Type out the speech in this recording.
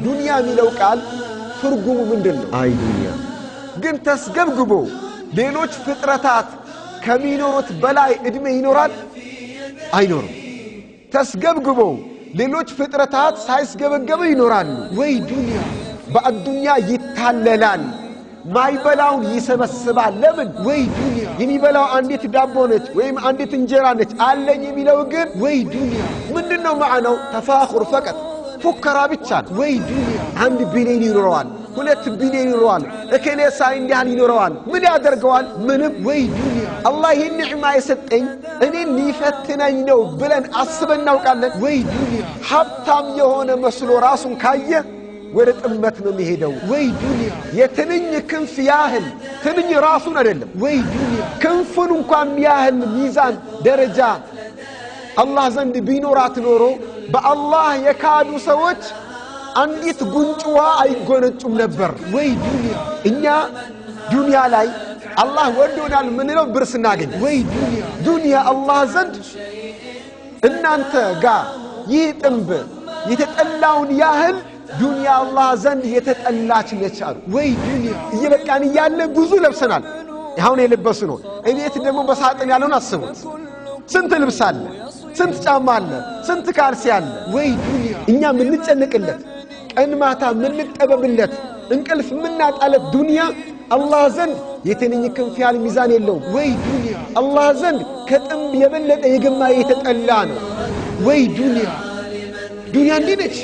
ዱንያ የሚለው ቃል ትርጉሙ ምንድነው? አይ ዱንያ ግን ተስገብግቦ ሌሎች ፍጥረታት ከሚኖሩት በላይ እድሜ ይኖራል አይኖርም? ተስገብግቦ ሌሎች ፍጥረታት ሳይስገበገቡ ይኖራሉ ወይ? ዱንያ በአዱንያ ይታለላል፣ ማይበላውን ይሰበስባል። ለምን? ወይ ዱንያ የሚበላው አንዲት ዳቦ ነች ወይም አንዲት እንጀራ ነች አለኝ የሚለው ግን ወይ ዱንያ ምንድነው ማዕናው? ተፋኹር ፈቀጥ ፉከራ ብቻ ወይ ዱንያ። 1 ቢሊዮን ይኖረዋል፣ 2 ቢሊዮን ይኖረዋል፣ እከሌ ሳይ እንዲያን ይኖረዋል። ምን ያደርገዋል? ምንም። ወይ ዱንያ አላህ ይህን ኒዕማ የሰጠኝ እኔን ሊፈትነኝ ነው ብለን አስበን እናውቃለን? ወይ ዱንያ ሀብታም የሆነ መስሎ ራሱን ካየ ወደ ጥመት ነው የሚሄደው። ወይ ዱንያ የትንኝ ክንፍ ያህል ትንኝ ራሱን አይደለም፣ ወይ ዱንያ ክንፉን እንኳን ያህል ሚዛን ደረጃ አላህ ዘንድ ቢኖራት ኖሮ በአላህ የካዱ ሰዎች አንዲት ጉንጭዋ አይጎነጩም ነበር። ወይ ዱንያ እኛ ዱንያ ላይ አላህ ወዶናል ምንለው ብር ስናገኝ። ወይ ዱንያ ዱንያ አላህ ዘንድ እናንተ ጋር ይህ ጥንብ የተጠላውን ያህል ዱንያ አላህ ዘንድ የተጠላች ነች አሉ። ወይ ዱንያ እየበቃን እያለ ብዙ ለብሰናል፣ አሁን የለበሱ ነው። እቤት ደግሞ በሳጥን ያለውን አስቡት። ስንት ልብስ አለ፣ ስንት ጫማ አለ፣ ስንት ካልሲ አለ። ወይ ዱንያ እኛ ምንጨነቅለት ቀን ማታ ምንጠበብለት እንቅልፍ ምናጣለት ዱንያ አላህ ዘንድ የትንኝ ክንፍ ያህል ሚዛን የለውም። ወይ ዱንያ አላህ ዘንድ ከጥንብ የበለጠ የገማ የተጠላ ነው። ወይ ዱንያ ዱንያ እንዲህ ነች።